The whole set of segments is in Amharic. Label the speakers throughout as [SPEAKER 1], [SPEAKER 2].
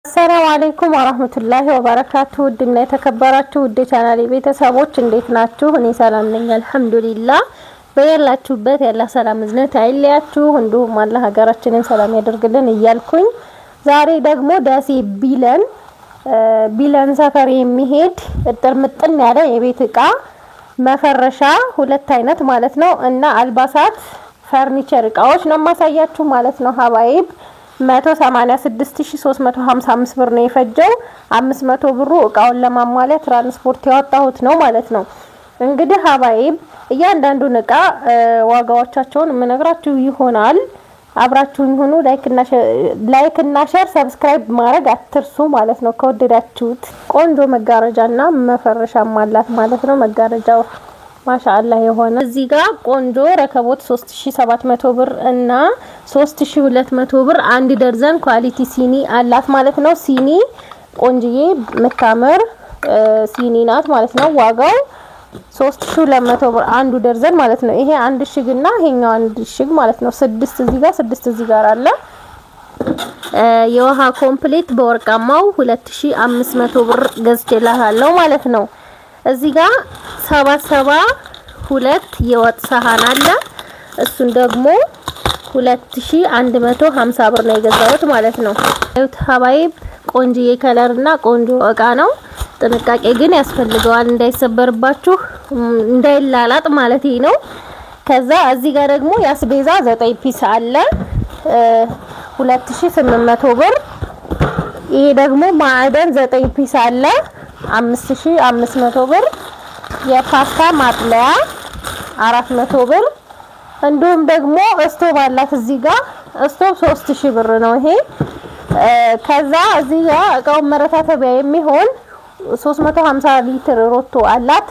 [SPEAKER 1] ሰላም አለይኩም ወራህመቱላሂ ወበረካቱ ውድና የተከበራችሁ ውድ ቻናሌ ቤተሰቦች እንዴት ናችሁ? እኔ ሰላም ነኝ አልሐምዱሊላህ። በያላችሁበት ያላ ሰላም እዝነት አይለያችሁ፣ እንዲሁም አላህ ሀገራችንን ሰላም ያደርግልን እያልኩኝ ዛሬ ደግሞ ደሴ ቢለን ሰፈር የሚሄድ እጥር ምጥን ያለ የቤት እቃ መፈረሻ ሁለት አይነት ማለት ነው እና አልባሳት ፈርኒቸር እቃዎች ነው ማሳያችሁ ማለት ነው ሀባይብ 186355 ብር ነው የፈጀው 500 ብሩ እቃውን ለማሟላት ትራንስፖርት ያወጣሁት ነው ማለት ነው። እንግዲህ ሀባይብ እያንዳንዱን እቃ ዋጋዎቻቸውን ምነግራችሁ ይሆናል። አብራችሁኝ ሁኑ። ላይክ እና ሼር ሰብስክራይብ ማድረግ አትርሱ ማለት ነው። ከወደዳችሁት ቆንጆ መጋረጃና መፈረሻ ማላት ማለት ነው። መጋረጃው ማሻአላህ የሆነ እዚህ ጋር ቆንጆ ረከቦት 3700 ብር እና 3200 ብር አንድ ደርዘን ኳሊቲ ሲኒ አላት ማለት ነው። ሲኒ ቆንጆዬ መታመር ሲኒ ናት ማለት ነው። ዋጋው 3200 ብር አንዱ ደርዘን ማለት ነው። ይሄ አንድ ሽግና ይሄኛው አንድ ሽግ ማለት ነው። 6 እዚህ ጋር 6 እዚህ ጋር አለ። የውሃ ኮምፕሌት በወርቃማው 2500 ብር ገዝቼላታለሁ ማለት ነው። እዚህ ጋር 772 የወጥ ሰሃን አለ። እሱን ደግሞ 2150 ብር ነው የገዛሁት ማለት ነው። ሀባይብ ቆንጆ የከለርና ቆንጆ እቃ ነው። ጥንቃቄ ግን ያስፈልገዋል እንዳይሰበርባችሁ እንዳይላላጥ ማለት ነው። ከዛ እዚህ ጋር ደግሞ ያስቤዛ 9 ፒስ አለ 2800 ብር። ይሄ ደግሞ ማዕደን 9 ፒስ አለ 5500 ብር። የፓስታ ማጥለያ 400 ብር። እንዲሁም ደግሞ ስቶቭ አላት እዚህ ጋር ስቶቭ 3000 ብር ነው ይሄ። ከዛ እዚህ ጋር እቃው መረታተቢያ የሚሆን 350 ሊትር ሮቶ አላት።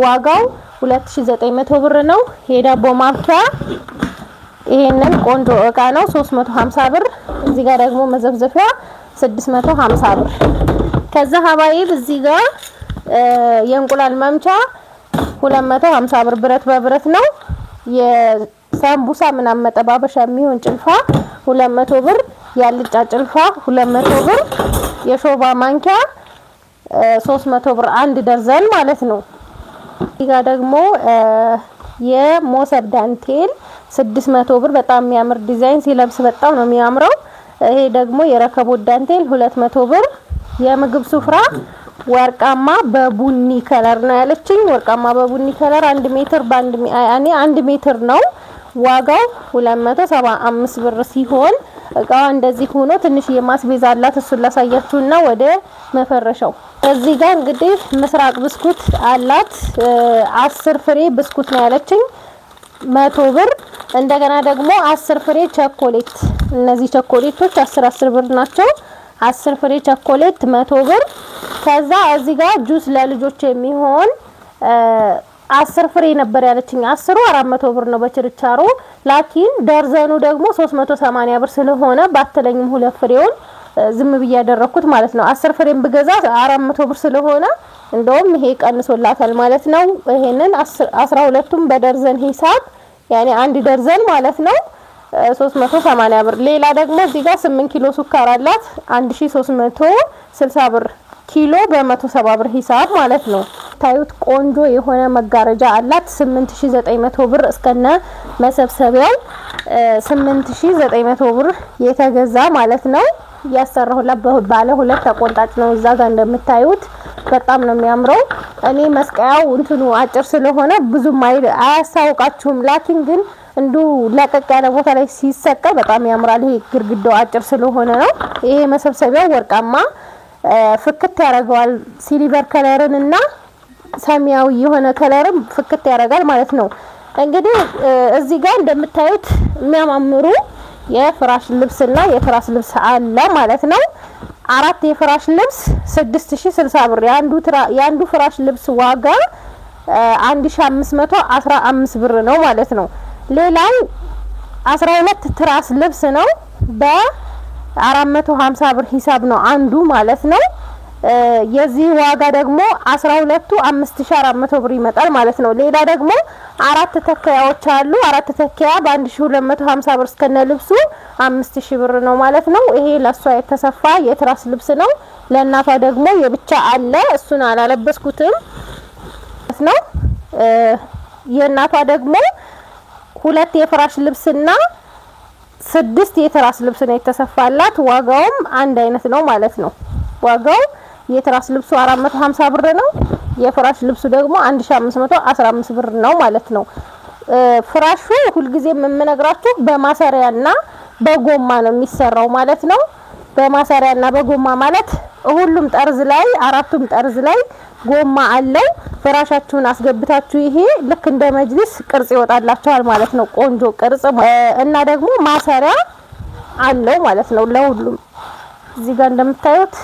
[SPEAKER 1] ዋጋው 2900 ብር ነው። የዳቦ ማብኪያ ይሄንን ቆንጆ እቃ ነው 350 ብር። እዚህ ጋር ደግሞ መዘፍዘፊያ 650 ብር። ከዛ ሀባይብ እዚህ ጋር የእንቁላል መምቻ 250 ብር ብረት በብረት ነው። የሳምቡሳ ምናምን መጠባበሻ የሚሆን ጭልፋ 200 ብር። ያልጫ ጭልፋ 200 ብር። የሾባ ማንኪያ 300 ብር አንድ ደርዘን ማለት ነው። እዚህ ጋር ደግሞ የሞሰብ ዳንቴል 600 ብር። በጣም የሚያምር ዲዛይን ሲለብስ በጣም ነው የሚያምረው። ይሄ ደግሞ የረከቦት ዳንቴል 200 ብር። የምግብ ሱፍራ ወርቃማ በቡኒ ከለር ነው ያለችኝ። ወርቃማ በቡኒ ከለር 1 ሜትር አንድ ሜትር ነው። ዋጋው 275 ብር ሲሆን እቃው እንደዚህ ሆኖ ትንሽ የማስቤዛ አላት። እሱን ላሳያችሁና ወደ መፈረሻው። እዚህ ጋር እንግዲህ ምስራቅ ብስኩት አላት 10 ፍሬ ብስኩት ነው ያለችኝ 100 ብር። እንደገና ደግሞ 10 ፍሬ ቸኮሌት፣ እነዚህ ቸኮሌቶች 10 ብር ናቸው። 10 ፍሬ ቸኮሌት 100 ብር። ከዛ እዚህ ጋር ጁስ ለልጆች የሚሆን 10 ፍሬ ነበር ያለችኝ። 10ሩ 400 ብር ነው በችርቻሮ። ላኪን ደርዘኑ ደግሞ 380 ብር ስለሆነ ባተለኝም ሁለት ፍሬውን ዝም ብዬ ያደረኩት ማለት ነው። 10 ፍሬም ብገዛ 400 ብር ስለሆነ እንደውም ይሄ ቀንሶላታል ማለት ነው። ይሄንን 12ቱም በደርዘን ሂሳብ ያኔ አንድ ደርዘን ማለት ነው 380 ብር። ሌላ ደግሞ እዚህ ጋር 8 ኪሎ ሱካር አላት 1360 ብር ኪሎ በ170 ብር ሂሳብ ማለት ነው። ታዩት ቆንጆ የሆነ መጋረጃ አላት 8900 ብር እስከነ መሰብሰቢያው 8900 ብር የተገዛ ማለት ነው። ያሰራሁላት ባለ ሁለት ተቆንጣጭ ነው። እዛ ጋር እንደምታዩት በጣም ነው የሚያምረው። እኔ መስቀያው እንትኑ አጭር ስለሆነ ብዙም አያሳውቃችሁም። ላኪን ግን እንዱ ለቀቅ ያለ ቦታ ላይ ሲሰቀል በጣም ያምራል። ይሄ ግርግዳው አጭር ስለሆነ ነው። ይሄ መሰብሰቢያው ወርቃማ ፍክት ያደርገዋል። ሲልቨር ከለርን እና ሰማያዊ የሆነ ከለርም ፍክት ያደርጋል ማለት ነው። እንግዲህ እዚህ ጋር እንደምታዩት የሚያማምሩ የፍራሽ ልብስና የትራስ ልብስ አለ ማለት ነው። 4 የፍራሽ ልብስ 6060 ብር። ያንዱ ፍራሽ ልብስ ዋጋ 1515 ብር ነው ማለት ነው። ሌላው 12 ትራስ ልብስ ነው በ450 ብር ሂሳብ ነው አንዱ ማለት ነው። የዚህ ዋጋ ደግሞ 12ቱ 5400 ብር ይመጣል ማለት ነው። ሌላ ደግሞ አራት ተከያዎች አሉ። አራት ተከያ በ1250 ብር እስከነ ልብሱ 5000 ብር ነው ማለት ነው። ይሄ ለሷ የተሰፋ የትራስ ልብስ ነው። ለእናቷ ደግሞ የብቻ አለ፣ እሱን አላለበስኩትም ነው። የእናቷ ደግሞ ሁለት የፍራሽ ልብስና 6 የትራስ ልብስ ነው የተሰፋላት። ዋጋውም አንድ አይነት ነው ማለት ነው። ዋጋው የትራስ ልብሱ 450 ብር ነው። የፍራሽ ልብሱ ደግሞ 1515 ብር ነው ማለት ነው። ፍራሹ ሁልጊዜ የምነግራችሁ በማሰሪያና በጎማ ነው የሚሰራው ማለት ነው። በማሰሪያና በጎማ ማለት ሁሉም ጠርዝ ላይ አራቱም ጠርዝ ላይ ጎማ አለው። ፍራሻችሁን አስገብታችሁ ይሄ ልክ እንደ መጅሊስ ቅርጽ ይወጣላችኋል ማለት ነው። ቆንጆ ቅርጽ እና ደግሞ ማሰሪያ አለው ማለት ነው ለሁሉም። እዚህ ጋር እንደምታዩት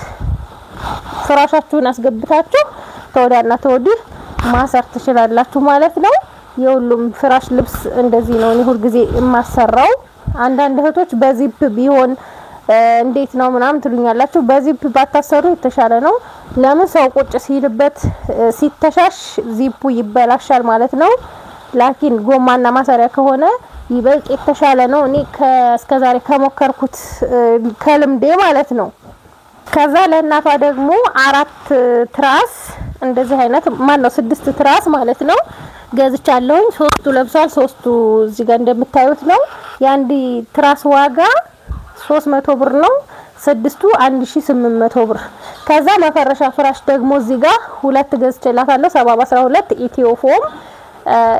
[SPEAKER 1] ፍራሻችሁን አስገብታችሁ ተወዳና ተወዲህ ማሰር ትችላላችሁ ማለት ነው። የሁሉም ፍራሽ ልብስ እንደዚህ ነው። እኔ ሁሉ ጊዜ የማሰራው። አንዳንድ እህቶች በዚፕ ቢሆን እንዴት ነው ምናምን ትሉኛላችሁ። በዚፕ ባታሰሩ የተሻለ ነው። ለምን ሰው ቁጭ ሲልበት ሲተሻሽ ዚፑ ይበላሻል ማለት ነው። ላኪን ጎማና ማሰሪያ ከሆነ ይበልጥ የተሻለ ነው። እኔ እስከዛሬ ከሞከርኩት ከልምዴ ማለት ነው። ከዛ ለእናቷ ደግሞ 4 ትራስ እንደዚህ አይነት ነው 6 ትራስ ማለት ነው ገዝቻለሁኝ። 3ቱ ለብሷል፣ 3ቱ እዚህ ጋር እንደምታዩት ነው። የአንድ ትራስ ዋጋ 300 ብር ነው። 6ቱ 1800 ብር። ከዛ መፈረሻ ፍራሽ ደግሞ እዚህ ጋር 2 ገዝቼላታለሁ 712 ኢትዮፎም።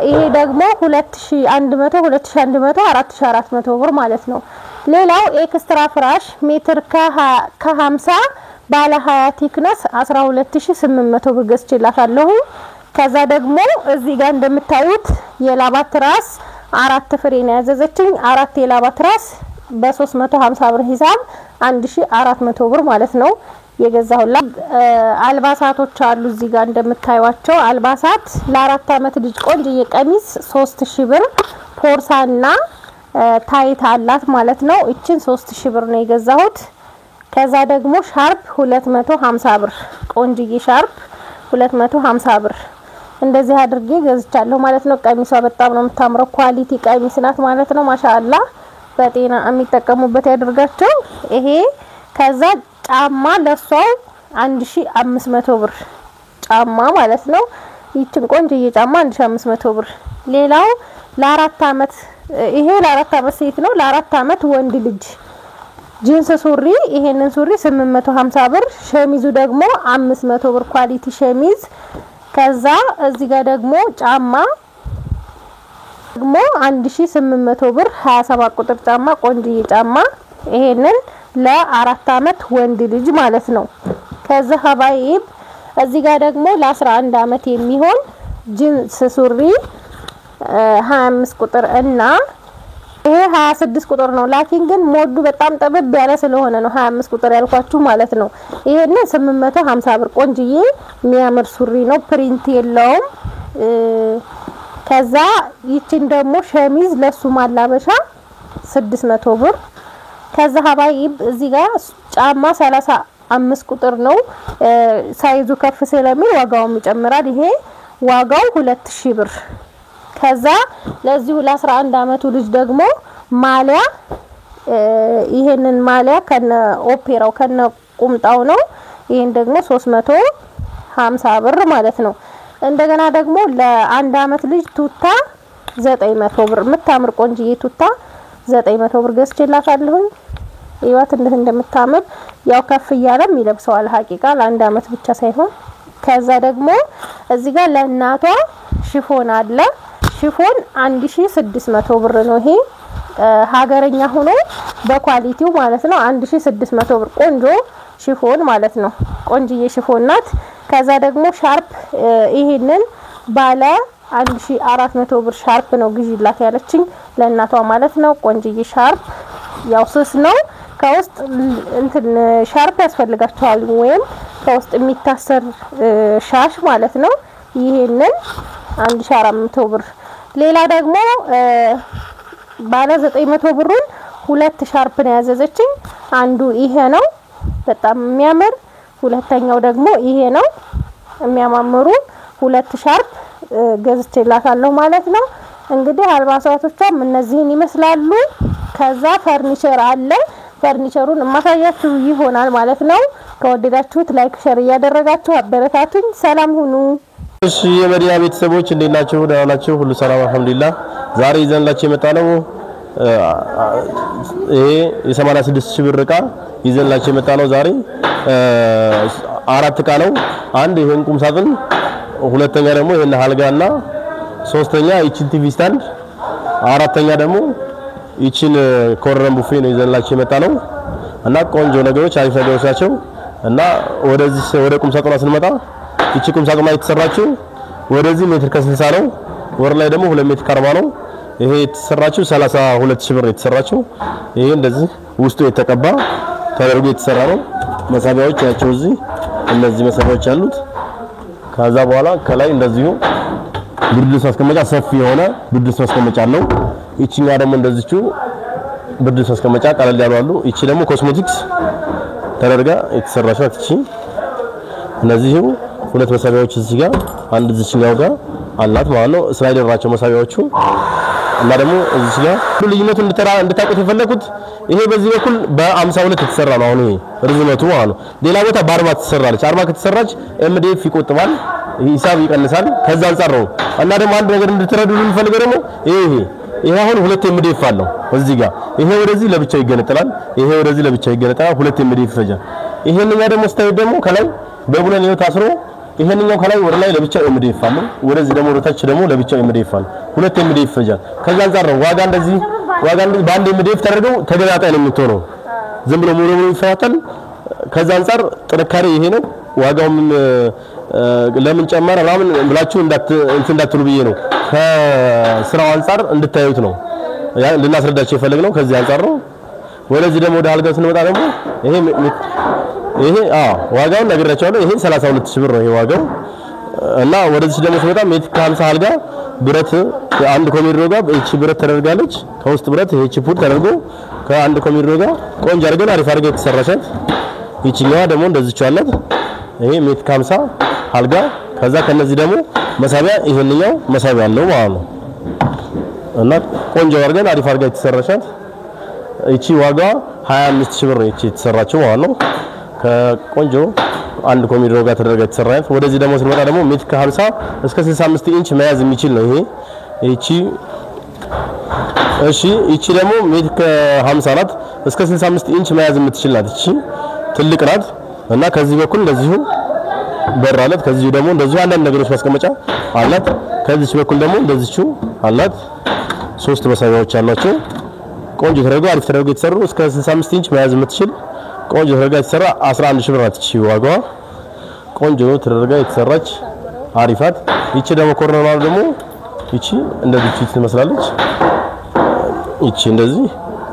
[SPEAKER 1] ይሄ ደግሞ 2100 2100 4400 ብር ማለት ነው። ሌላው ኤክስትራ ፍራሽ ሜትር ከ50 ባለ 20 ቲክነስ 12800 ብር ገዝቼላታለሁ። ከዛ ደግሞ እዚህ ጋር እንደምታዩት የላባ ትራስ 4 ፍሬ ነው ያዘዘችኝ። 4 የላባ ትራስ በ350 ብር ሂሳብ 1400 ብር ማለት ነው የገዛሁላት። አልባሳቶች አሉ እዚህ ጋር እንደምታዩዋቸው አልባሳት ለ4 አመት ልጅ ቆንጆ ቀሚስ 3000 ብር ፖርሳና ታይት አላት ማለት ነው። እቺን 3000 ብር ነው የገዛሁት። ከዛ ደግሞ ሻርፕ 250 ብር ቆንጆዬ ሻርፕ 250 ብር እንደዚህ አድርጌ ገዝቻለሁ ማለት ነው። ቀሚሷ በጣም ነው የምታምረው። ኳሊቲ ቀሚስ ናት ማለት ነው። ማሻአላ በጤና የሚጠቀሙበት ያድርጋቸው። ይሄ ከዛ ጫማ ለሷ 1500 ብር ጫማ ማለት ነው። ይችን ቆንጆዬ ጫማ 1500 ብር። ሌላው ለ4 አመት ይሄ ለ4 አመት ሴት ነው። ለ4 አመት ወንድ ልጅ ጂንስ ሱሪ ይሄንን ሱሪ 850 ብር። ሸሚዙ ደግሞ 500 ብር ኳሊቲ ሸሚዝ። ከዛ እዚህ ጋር ደግሞ ጫማ ደግሞ 1800 ብር 27 ቁጥር ጫማ ቆንጆዬ ጫማ። ይሄንን ለ4 አመት ወንድ ልጅ ማለት ነው። ከዛ ሀባይብ እዚህ ጋር ደግሞ ለ11 አመት የሚሆን ጂንስ ሱሪ 25 ቁጥር እና ይሄ 26 ቁጥር ነው። ላኪን ግን ሞዱ በጣም ጠበብ ያለ ስለሆነ ነው 25 ቁጥር ያልኳችሁ ማለት ነው። ይሄንን 850 ብር ቆንጆዬ የሚያምር ሱሪ ነው። ፕሪንት የለውም። ከዛ ይችን ደግሞ ሸሚዝ ለሱ ማላበሻ 600 ብር። ከዛ ሀባይብ እዚህ ጋር ጫማ 35 ቁጥር ነው። ሳይዙ ከፍ ስለሚል ዋጋውም ይጨምራል። ይሄ ዋጋው 2000 ብር። ከዛ ለዚሁ ለ11 አመቱ ልጅ ደግሞ ማሊያ ይሄንን ማሊያ ከነ ኦፔራው ከነ ቁምጣው ነው። ይሄን ደግሞ 350 ብር ማለት ነው። እንደገና ደግሞ ለ1 አመት ልጅ ቱታ 900 ብር የምታምር ቆንጆዬ ቱታ 900 ብር ገዝቼላታለሁ። ይዋት እንደምታምር ያው ከፍ እያለም ይለብሰዋል ሀቂቃ ለ1 አመት ብቻ ሳይሆን። ከዛ ደግሞ እዚህ ጋር ለእናቷ ሽፎን አለ። ሽፎን 1600 ብር ነው። ይሄ ሀገረኛ ሆኖ በኳሊቲው ማለት ነው 1600 ብር ቆንጆ ሽፎን ማለት ነው። ቆንጆዬ ሽፎን ናት። ከዛ ደግሞ ሻርፕ ይሄንን ባለ 1400 ብር ሻርፕ ነው ግዢላት ያለችኝ ለእናቷ ማለት ነው። ቆንጆዬ ሻርፕ ያው ስስ ነው። ከውስጥ እንትን ሻርፕ ያስፈልጋቸዋል ወይም ከውስጥ የሚታሰር ሻሽ ማለት ነው። ይሄንን 1400 ብር። ሌላ ደግሞ ባለ 900 ብሩን 2 ሻርፕ ነው ያዘዘችኝ። አንዱ ይሄ ነው በጣም የሚያምር ሁለተኛው ደግሞ ይሄ ነው የሚያማምሩ ሁለት ሻርፕ ገዝቼላታለሁ ማለት ነው። እንግዲህ አልባሳቶቿም እነዚህን ይመስላሉ። ከዛ ፈርኒቸር አለ። ፈርኒቸሩን ማሳያችሁ ይሆናል ማለት ነው። ከወደዳችሁት ላይክ ሼር ያደረጋችሁ አበረታቱኝ። ሰላም ሁኑ።
[SPEAKER 2] እሺ የመዲና ቤተሰቦች እንዴት ናችሁ? ደህና ናችሁ? ሁሉ ሰላም አልሐምዱሊላህ። ዛሬ ይዘንላችሁ የመጣነው ይሄ የ86 ብር ዕቃ ይዘንላችሁ የመጣነው ዛሬ አራት ዕቃ ነው። አንድ ይሄን ቁም ሳጥን፣ ሁለተኛ ደግሞ ይሄን አልጋና ሶስተኛ ይቺን ቲቪ ስታንድ፣ አራተኛ ደግሞ ይቺን ኮረን ቡፌ ነው ይዘንላችሁ የመጣነው እና ቆንጆ ነገሮች አሪፍ ነገሮች ናቸው። እና ወደዚህ ወደ ቁም ሳጥኗ ስንመጣ ይቺ ቁም ሳጥኗ የተሰራችው ወደዚህ ሜትር ከ60 ነው። ወር ላይ ደግሞ 2 ሜትር ከ40 ነው። ይሄ የተሰራችው 32000 ብር የተሰራችው። ይሄ እንደዚህ ውስጡ የተቀባ ተደርጎ የተሰራ ነው። መሳቢያዎች ያቸው እዚህ እነዚህ መሳቢያዎች አሉት። ከዛ በኋላ ከላይ እንደዚሁ ብርድ ልብስ ማስቀመጫ ሰፊ የሆነ ብርድ ልብስ ማስቀመጫ አለው። ይቺኛ ደግሞ እንደዚህው ብርድ ልብስ ማስቀመጫ ቀለል ያሉ አሉ። ይቺ ደግሞ ኮስሞቲክስ ተደርጋ የተሰራች ናት። ይቺ እነዚህ ሁለት መሳቢያዎች እዚህ ጋር አንድ እዚህኛው ጋር አላት ማለት ነው። ስላይደር ናቸው መሳቢያዎቹ። እና ደግሞ እዚህ ጋር ልዩነቱ እንድታውቁት የፈለኩት ይሄ በዚህ በኩል በ52 የተሰራ ነው። አሁን ይሄ ርዝመቱ ማለት ነው። ሌላ ቦታ በ40 ተሰራለች። 40 ከተሰራች ኤምዲኤፍ ይቆጥባል፣ ሂሳብ ይቀንሳል። ከዛ አንፃር ነው። እና ደግሞ አንድ ነገር እንድትረዱ የምፈልገው ደግሞ ይሄ አሁን ሁለት ኤምዲኤፍ አለው እዚህ ጋር። ይሄ ወደዚህ ለብቻው ይገነጠላል፣ ይሄ ወደዚህ ለብቻው ይገነጠላል። ሁለት ኤምዲኤፍ ይፈጃል። ይሄንኛ ደግሞ ስታዩ ደግሞ ከላይ በቡለን ነው ታስሮ ይሄንኛው ከላይ ወደ ላይ ለብቻው ኤምዲኤፍ አለው፣ ወደዚህ ደግሞ ወደ ታች ደግሞ ለብቻው ኤምዲኤፍ አለው። ሁለት ኤምዲኤፍ ይፈጃል። ከዛ አንፃር ነው ዋጋ እንደዚህ በአንድ ኤምዲኤፍ ተደርገው ተገጣጣይ ነው የምትሆነው። ዝም ብሎ ሙሉ ይፈታል። ከዛ አንፃር ጥንካሬ ይሄ ነው። ዋጋውም ለምን ጨመረ ምናምን ብላችሁ እንዳትሉ ብዬ ነው። ከስራው አንፃር እንድታዩት ነው ልናስረዳችሁ የፈለግነው። ከዚህ አንፃር ነው። ወደዚህ ደግሞ ወደ አልጋው ስንመጣ ደግሞ ይሄ ዋጋውን ነግራችኋለሁ። ይሄ 32000 ብር ነው ይሄ ዋጋው። እና ወደዚህ ደግሞ ስንመጣ ሜትር ከ50 አልጋ ብረት አንድ ኮሚድሮ ጋር እቺ ብረት ተደርጋለች። ከውስጥ ብረት ይሄ ቺፑል ተደርጎ ከአንድ ኮሚድሮ ጋር ቆንጆ አድርገን አሪፍ አድርገን የተሰራቻት። ይቺኛዋ ደግሞ እንደዚህ ቻላት። ይሄ ሜትር ከ50 አልጋ። ከዛ ከነዚህ ደግሞ መሳቢያ ይሄንኛው መሳቢያ አለው ማለት ነው። እና ቆንጆ አድርገን አሪፍ አድርገን የተሰራቻት። ይቺ ዋጋ 25000 ብር ነው ይቺ የተሰራችው ማለት ነው። ከቆንጆ አንድ ኮሚድሮ ጋር ተደረገ የተሰራች። ወደዚህ ደግሞ ስንመጣ ደግሞ ሜትር ከ50 እስከ 65 ኢንች መያዝ የሚችል ነው ይሄ። ይቺ ደግሞ ሜትር ከ50 ናት፣ እስከ 65 ኢንች መያዝ የምትችል ናት። ይቺ ትልቅ ናት። እና ከዚህ በኩል እንደዚሁ በር አላት። ከዚህ ደግሞ እንደዚሁ አንዳንድ ነገሮች ማስቀመጫ አላት። ከዚህ በኩል ደግሞ እንደዚሁ አላት። 3 መሳቢያዎች አሏቸው። ቆንጆ ተደርጎ አሪፍ ተደርጎ የተሰሩ እስከ 65 ኢንች መያዝ የምትችል ቆንጆ ተደርጋ የተሰራ 11000 ብር ናት። እቺ ዋጋዋ ቆንጆ ተደርጋ የተሰራች አሪፋት። ይቺ ደግሞ ኮርነሯ ደግሞ ይቺ እንደዚህ ትመስላለች። ይቺ እንደዚህ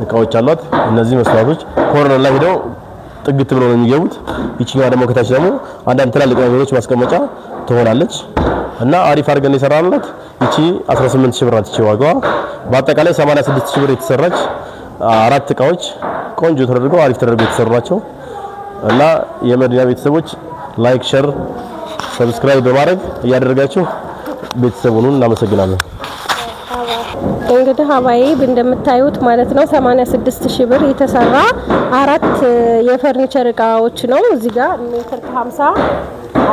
[SPEAKER 2] እቃዎች አሏት። እነዚህ መስታወቶች ኮርነር ላይ ሄደው ጥግት ብለው ነው የሚገቡት። ይቺኛዋ ደግሞ ከታች ደግሞ አንዳንድ ትላልቅ ነገሮች ማስቀመጫ ትሆናለች። እና አሪፍ አድርገን የሰራንላት ይቺ 18000 ብር ናት። ይቺ ዋጋዋ በአጠቃላይ 86000 ብር የተሰራች አራት እቃዎች ቆንጆ ተደርገው አሪፍ ተደርገው የተሰሩ ናቸው። እና የመዲና ቤተሰቦች ላይክ ሼር ሰብስክራይብ በማድረግ እያደረጋችሁ ቤተሰቡን እናመሰግናለን።
[SPEAKER 1] እንግዲህ ሀባይ እንደምታዩት ማለት ነው 86000 ብር የተሰራ አራት የፈርኒቸር እቃዎች ነው። እዚህ ጋር ሜትር ከ50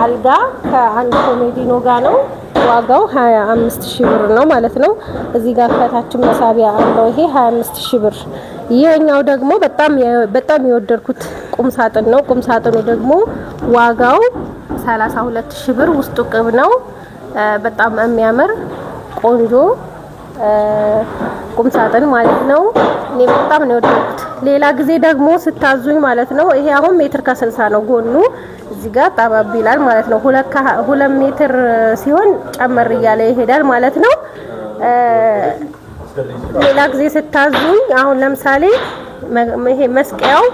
[SPEAKER 1] አልጋ ከአንድ ኮሜዲኖ ጋር ነው። ዋጋው 25000 ብር ነው ማለት ነው። እዚህ ጋር ከታችም መሳቢያ አለው። ይሄ 25000 ብር። ይሄኛው ደግሞ በጣም የወደድኩት ቁም ሳጥን ነው። ቁም ሳጥኑ ደግሞ ዋጋው 32000 ብር። ውስጡ ቅብ ነው። በጣም የሚያምር ቆንጆ ቁም ሳጥን ማለት ነው። እኔ በጣም ነው የወደድኩት። ሌላ ጊዜ ደግሞ ስታዙኝ ማለት ነው ይሄ አሁን ሜትር ከ60 ነው ጎኑ። እዚህ ጋር ጠባብ ይላል ማለት ነው። 2 ሜትር ሲሆን ጨመር እያለ ይሄዳል ማለት ነው። ሌላ ጊዜ ስታዙኝ አሁን ለምሳሌ ይሄ መስቀያው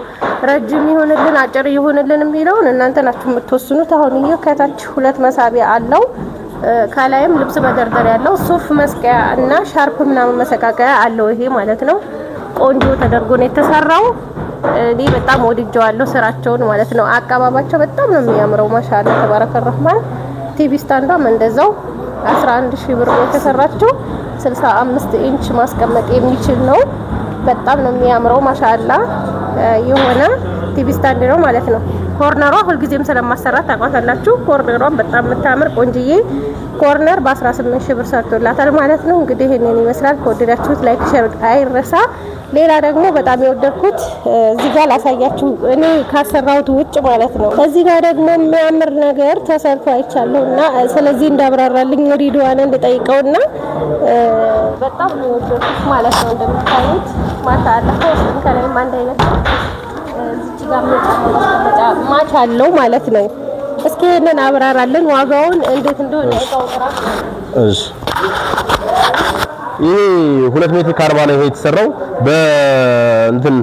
[SPEAKER 1] ረጅም ይሆንልን አጭር ይሆንልን የሚለውን እናንተ ናችሁ የምትወስኑት። አሁን ይሄ ከታች 2 መሳቢያ አለው። ከላይም ልብስ መደርደሪያ ያለው ሱፍ መስቀያ እና ሻርፕ ምናምን መሰቃቀያ አለው ይሄ ማለት ነው። ቆንጆ ተደርጎ ነው የተሰራው። እኔ በጣም ወድጀዋለሁ ስራቸውን ማለት ነው። አቀባባቸው በጣም ነው የሚያምረው። ማሻአላ ተባረከ ረህማን። ቲቪ ስታንዷም እንደዛው 11000 ብር ነው የተሰራችው። 65 ኢንች ማስቀመጥ የሚችል ነው። በጣም ነው የሚያምረው። ማሻአላ የሆነ ቲቪ ስታንድ ነው ማለት ነው። ኮርነሯ ሁልጊዜም ስለማሰራት ታውቃላችሁ። ኮርነሯን በጣም የምታምር ቆንጅዬ ኮርነር በ18000 ብር ሰርቶላታል ማለት ነው። እንግዲህ ይሄንን ይመስላል። ከወደዳችሁት ላይክ ሼር አይረሳ። ሌላ ደግሞ በጣም የወደድኩት እዚህ ጋር ላሳያችሁ እኔ ካሰራሁት ውጭ ማለት ነው። እዚህ ጋር ደግሞ የሚያምር ነገር ተሰርቶ አይቻለሁና ስለዚህ እንዳብራራልኝ ሪድዋን እንድጠይቀውና በጣም ነው የወደድኩት ማለት ነው። እንደምታዩት ማሻአላ ከውስጥም ከላይም አንድ አይነት እዚህ ጋር ማስቀመጫ ማች አለው ማለት ነው። እስኪ እነን አብራራልን ዋጋውን እንዴት እንደሆነ ይታወቃል።
[SPEAKER 2] እሺ ይሄ 2 ሜትር ከ40 ነው የተሰራው። በእንትን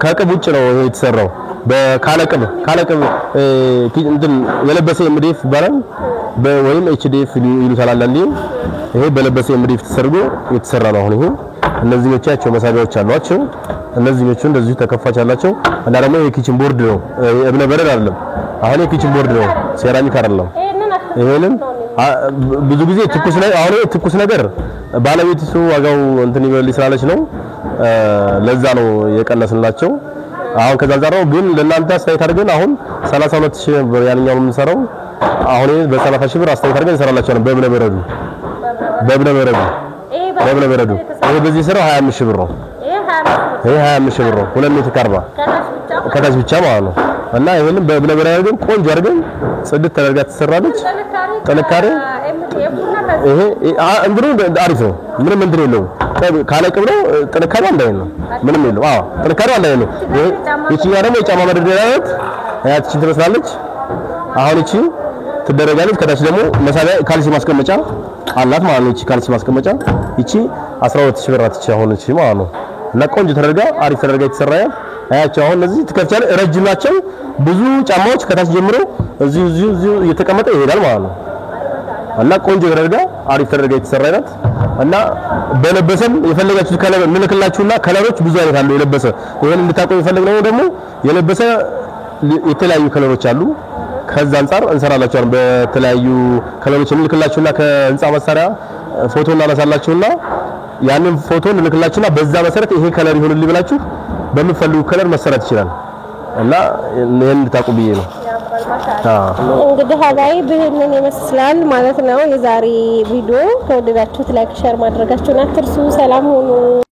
[SPEAKER 2] ከቅብ ውጭ ነው ይሄ የተሰራው። በካለቅብ እንትን የለበሰ ኤምዲኤፍ ይባላል ወይም ኤችዲኤፍ ይሉታል አንዳንዴ። ይሄ በለበሰ ኤምዲኤፍ ተሰርጎ የተሰራ ነው። አሁን ይሄ እነዚህ ብቻቸው መሳቢያዎች አሏቸው። እነዚህ ብቻቸው እንደዚህ ተከፋች አላቸው። እና ደግሞ የኪችን ቦርድ ነው። እብነ በረድ አይደለም። አሁን የኪችን ቦርድ ነው፣ ሴራሚክ አይደለም። ይሄንን ብዙ ጊዜ ትኩስ ነገር ባለቤቱ ዋጋው እንትን ይበል ይስላለች ነው። ለዛ ነው የቀነስንላቸው። አሁን ከዛ አንፃር ነው። ግን ለእናንተ አስተያየት አድርገን አሁን 32000 ብር ያንኛው የምንሰራው አሁን በ30000 ብር አስተያየት አድርገን እንሰራላችሁ ነው። በእብነ በረዱ ይሄ በዚህ ስራው 25000 ብር ነው። ይሄ 25000 ብር ነው። 2 ሜትር ከ40 ከታች ብቻ ማለት ነው። እና ይሄንን በእብነ በረዱ አድርገን ቆንጆ አድርገን ጽድት ተደርጋ ትሰራለች። ጥንካሬ ይሄ እንግዲህ አሪፍ ነው። ምንም እንትን የለውም። ካለቅብ ነው። ጥንካሬ አንድ አይነት ነው። ምንም የለውም። አዎ ጥንካሬ አንድ አይነት ነው። ይሄ ይቺኛ ደግሞ የጫማ መደርደሪያ ናት። ያቺን ትመስላለች። አሁን ይቺ ትደረጋለች። ከታች ደግሞ መሳቢያ ካልሲ ማስቀመጫ አላት ማለት ነው። ይቺ ካልሲ ማስቀመጫ ይቺ 12000 ብር አትች አሁን ይቺ ማለት ነው። እና ቆንጆ ተደርጋ አሪፍ ተደርጋ የተሰራያ አያቸው። አሁን እነዚህ ትከፍቻለህ። ረጅም ናቸው። ብዙ ጫማዎች ከታች ጀምሮ እዚሁ እየተቀመጠ ይሄዳል ማለት ነው። እና ቆንጆ ተደርጋ አሪፍ ተደርጋ የተሰራ ናት። እና በለበሰም የፈለጋችሁት ከለር ምልክላችሁና ከለሮች ብዙ አይነት አሉ። የለበሰ ይሄን እንድታቆዩ የፈለግነው ደግሞ የለበሰ የተለያዩ ከለሮች አሉ። ከዛ አንፃር እንሰራላችኋለን። በተለያዩ ከለሮች እንልክላችሁና ከህንጻ መሳሪያ ፎቶ እናነሳላችሁና ያንን ፎቶ እንልክላችሁና በዛ መሰረት ይሄ ከለር ይሁንልኝ ብላችሁ በምትፈልጉ ከለር መሰራት ይችላል። እና ይሄን እንድታቁ ብዬ ነው።
[SPEAKER 1] እንግዲህ ሀባይ ይሄንን ይመስላል ማለት ነው የዛሬ ቪዲዮ። ከወደዳችሁት ላይክ ሼር ማድረጋችሁን አትርሱ። ሰላም ሁኑ።